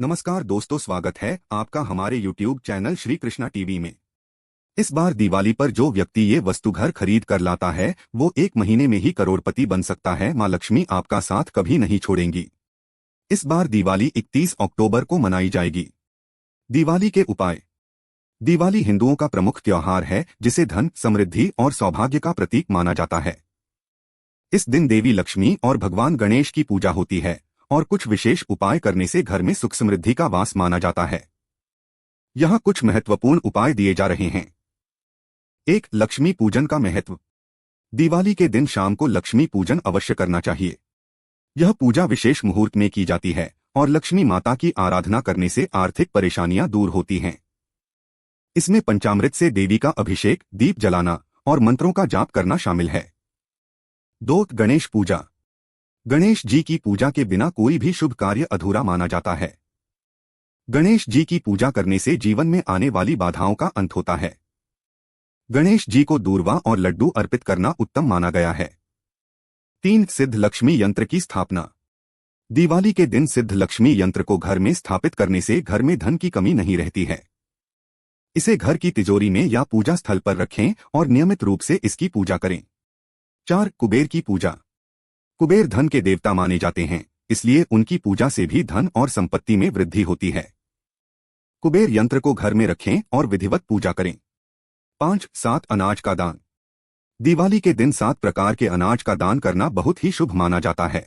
नमस्कार दोस्तों, स्वागत है आपका हमारे YouTube channel Shri Krishna TV में। इस बार दिवाली पर जो व्यक्ति ये वस्तु घर खरीद कर लाता है वो 1 महीने में ही करोड़पति बन सकता है। माँ लक्ष्मी आपका साथ कभी नहीं छोड़ेंगी। इस बार दिवाली 31 अक्टूबर को मनाई जाएगी। दिवाली के उपाय। दिवाली हिंदुओं का प्रमुख त्योहार है जिसे धन, समृद्धि और सौभाग्य का प्रतीक माना जाता है। इस दिन देवी लक्ष्मी और भगवान गणेश की पूजा होती है और कुछ विशेष उपाय करने से घर में सुख समृद्धि का वास माना जाता है। यहाँ कुछ महत्वपूर्ण उपाय दिए जा रहे हैं। 1. लक्ष्मी पूजन का महत्व। दिवाली के दिन शाम को लक्ष्मी पूजन अवश्य करना चाहिए। यह पूजा विशेष मुहूर्त में की जाती है और लक्ष्मी माता की आराधना करने से आर्थिक परेशानियां दूर होती हैं। इसमें पंचामृत से देवी का अभिषेक, दीप जलाना और मंत्रों का जाप करना शामिल है। 2. गणेश पूजा। गणेश जी की पूजा के बिना कोई भी शुभ कार्य अधूरा माना जाता है। गणेश जी की पूजा करने से जीवन में आने वाली बाधाओं का अंत होता है। गणेश जी को दूर्वा और लड्डू अर्पित करना उत्तम माना गया है। 3. सिद्ध लक्ष्मी यंत्र की स्थापना। दिवाली के दिन सिद्ध लक्ष्मी यंत्र को घर में स्थापित करने से घर में धन की कमी नहीं रहती है। इसे घर की तिजोरी में या पूजा स्थल पर रखें और नियमित रूप से इसकी पूजा करें। 4. कुबेर की पूजा। कुबेर धन के देवता माने जाते हैं, इसलिए उनकी पूजा से भी धन और संपत्ति में वृद्धि होती है। कुबेर यंत्र को घर में रखें और विधिवत पूजा करें। 5. 7 अनाज का दान। दिवाली के दिन 7 प्रकार के अनाज का दान करना बहुत ही शुभ माना जाता है।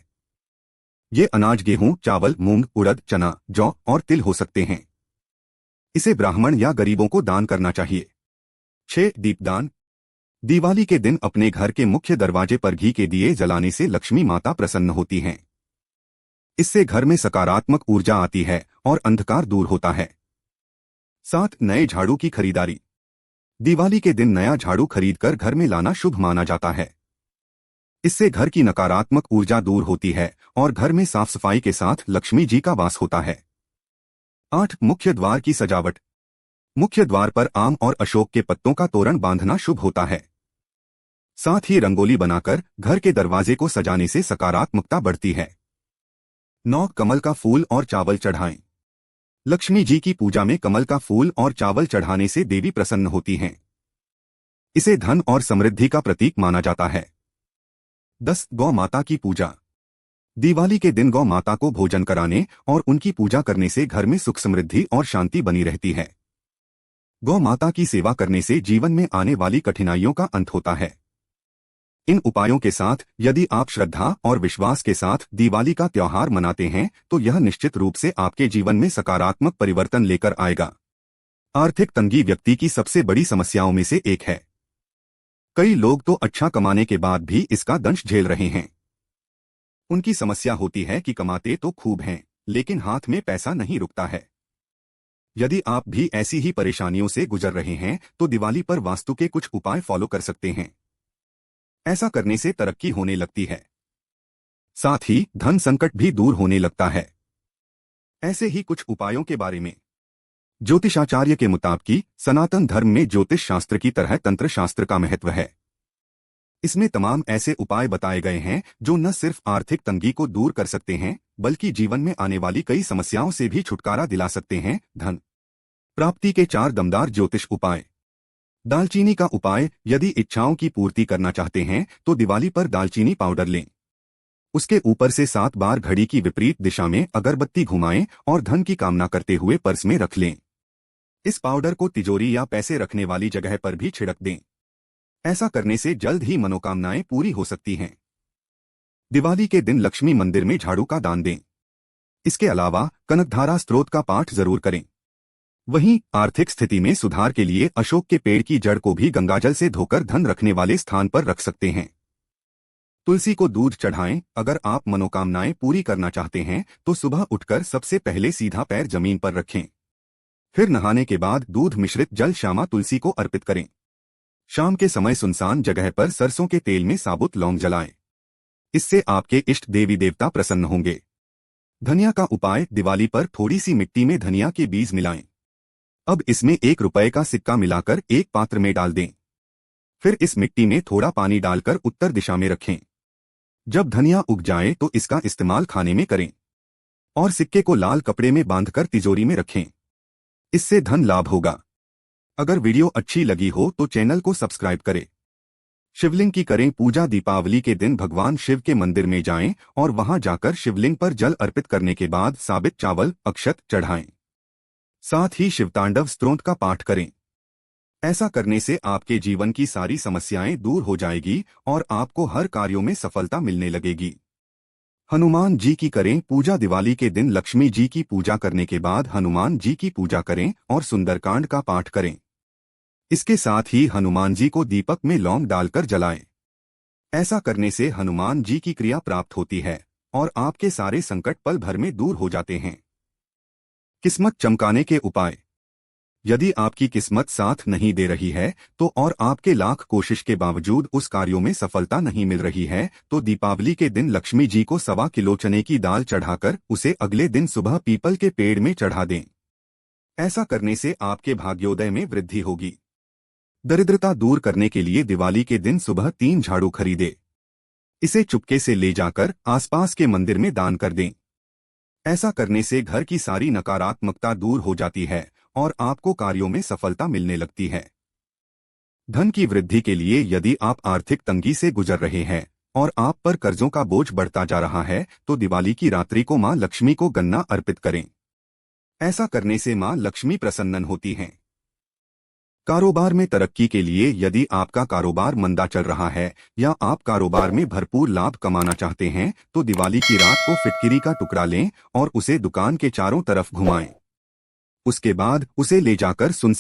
ये अनाज गेहूं, चावल, मूंग, उड़द, चना, जौ और तिल हो सकते हैं। इसे ब्राह्मण या गरीबों को दान करना चाहिए। 6. दीपदान। दिवाली के दिन अपने घर के मुख्य दरवाजे पर घी के दिए जलाने से लक्ष्मी माता प्रसन्न होती हैं। इससे घर में सकारात्मक ऊर्जा आती है और अंधकार दूर होता है। 7. नए झाड़ू की खरीदारी। दिवाली के दिन नया झाड़ू खरीदकर घर में लाना शुभ माना जाता है। इससे घर की नकारात्मक ऊर्जा दूर होती है और घर में साफ सफाई के साथ लक्ष्मी जी का वास होता है। 8. मुख्य द्वार की सजावट। मुख्य द्वार पर आम और अशोक के पत्तों का तोरण बांधना शुभ होता है। साथ ही रंगोली बनाकर घर के दरवाजे को सजाने से सकारात्मकता बढ़ती है। 9. कमल का फूल और चावल चढ़ाएं। लक्ष्मी जी की पूजा में कमल का फूल और चावल चढ़ाने से देवी प्रसन्न होती हैं। इसे धन और समृद्धि का प्रतीक माना जाता है। 10. गौ माता की पूजा। दिवाली के दिन गौ माता को भोजन कराने और उनकी पूजा करने से घर में सुख समृद्धि और शांति बनी रहती है। गौ माता की सेवा करने से जीवन में आने वाली कठिनाइयों का अंत होता है। इन उपायों के साथ यदि आप श्रद्धा और विश्वास के साथ दिवाली का त्योहार मनाते हैं तो यह निश्चित रूप से आपके जीवन में सकारात्मक परिवर्तन लेकर आएगा। आर्थिक तंगी व्यक्ति की सबसे बड़ी समस्याओं में से एक है। कई लोग तो अच्छा कमाने के बाद भी इसका दंश झेल रहे हैं। उनकी समस्या होती है कि कमाते तो खूब हैं, लेकिन हाथ में पैसा नहीं रुकता है। यदि आप भी ऐसी ही परेशानियों से गुजर रहे हैं तो दिवाली पर वास्तु के कुछ उपाय फॉलो कर सकते हैं। ऐसा करने से तरक्की होने लगती है, साथ ही धन संकट भी दूर होने लगता है। ऐसे ही कुछ उपायों के बारे में। ज्योतिषाचार्य के मुताबिक सनातन धर्म में ज्योतिष शास्त्र की तरह तंत्र शास्त्र का महत्व है। इसमें तमाम ऐसे उपाय बताए गए हैं जो न सिर्फ आर्थिक तंगी को दूर कर सकते हैं बल्कि जीवन में आने वाली कई समस्याओं से भी छुटकारा दिला सकते हैं। धन प्राप्ति के 4 दमदार ज्योतिष उपाय। दालचीनी का उपाय। यदि इच्छाओं की पूर्ति करना चाहते हैं तो दिवाली पर दालचीनी पाउडर लें। उसके ऊपर से 7 बार घड़ी की विपरीत दिशा में अगरबत्ती घुमाएं और धन की कामना करते हुए पर्स में रख लें। इस पाउडर को तिजोरी या पैसे रखने वाली जगह पर भी छिड़क दें। ऐसा करने से जल्द ही मनोकामनाएं पूरी हो सकती हैं। दिवाली के दिन लक्ष्मी मंदिर में झाड़ू का दान दें। इसके अलावा कनकधारा स्त्रोत का पाठ जरूर करें। वहीं आर्थिक स्थिति में सुधार के लिए अशोक के पेड़ की जड़ को भी गंगाजल से धोकर धन रखने वाले स्थान पर रख सकते हैं। तुलसी को दूध चढ़ाएं। अगर आप मनोकामनाएं पूरी करना चाहते हैं तो सुबह उठकर सबसे पहले सीधा पैर जमीन पर रखें। फिर नहाने के बाद दूध मिश्रित जल श्यामा तुलसी को अर्पित करें। शाम के समय सुनसान जगह पर सरसों के तेल में साबुत लौंग जलाएं। इससे आपके इष्ट देवी देवता प्रसन्न होंगे। धनिया का उपाय। दिवाली पर थोड़ी सी मिट्टी में धनिया के बीज मिलाएं। अब इसमें 1 रुपए का सिक्का मिलाकर एक पात्र में डाल दें। फिर इस मिट्टी में थोड़ा पानी डालकर उत्तर दिशा में रखें। जब धनिया उग जाए तो इसका इस्तेमाल खाने में करें। और सिक्के को लाल कपड़े में बांधकर तिजोरी में रखें। इससे धन लाभ होगा। अगर वीडियो अच्छी लगी हो तो चैनल को सब्सक्राइब करें। शिवलिंग की करें पूजा। दीपावली के दिन भगवान शिव के मंदिर में जाएं और वहां जाकर शिवलिंग पर जल अर्पित करने के बाद साबित चावल अक्षत चढ़ाएं। साथ ही शिवतांडव स्तोत्र का पाठ करें। ऐसा करने से आपके जीवन की सारी समस्याएं दूर हो जाएगी और आपको हर कार्यों में सफलता मिलने लगेगी। हनुमान जी की करें पूजा। दिवाली के दिन लक्ष्मी जी की पूजा करने के बाद हनुमान जी की पूजा करें और सुंदरकांड का पाठ करें। इसके साथ ही हनुमान जी को दीपक में लौंग डालकर जलाएं। ऐसा करने से हनुमान जी की क्रिया प्राप्त होती है और आपके सारे संकट पल भर में दूर हो जाते हैं। किस्मत चमकाने के उपाय। यदि आपकी किस्मत साथ नहीं दे रही है तो और आपके लाख कोशिश के बावजूद उस कार्यों में सफलता नहीं मिल रही है तो दीपावली के दिन लक्ष्मी जी को 1.25 किलो चने की दाल चढ़ाकर उसे अगले दिन सुबह पीपल के पेड़ में चढ़ा दें। ऐसा करने से आपके भाग्योदय में वृद्धि होगी। दरिद्रता दूर करने के लिए दिवाली के दिन सुबह 3 झाड़ू खरीदे। इसे चुपके से ले जाकर आसपास के मंदिर में दान कर दें। ऐसा करने से घर की सारी नकारात्मकता दूर हो जाती है और आपको कार्यों में सफलता मिलने लगती है। धन की वृद्धि के लिए यदि आप आर्थिक तंगी से गुजर रहे हैं और आप पर कर्जों का बोझ बढ़ता जा रहा है तो दिवाली की रात्रि को मां लक्ष्मी को गन्ना अर्पित करें। ऐसा करने से मां लक्ष्मी प्रसन्न होती हैं। कारोबार में तरक्की के लिए यदि आपका कारोबार मंदा चल रहा है या आप कारोबार में भरपूर लाभ कमाना चाहते हैं तो दिवाली की रात को फिटकिरी का टुकड़ा लें और उसे दुकान के चारों तरफ घुमाएं। उसके बाद उसे ले जाकर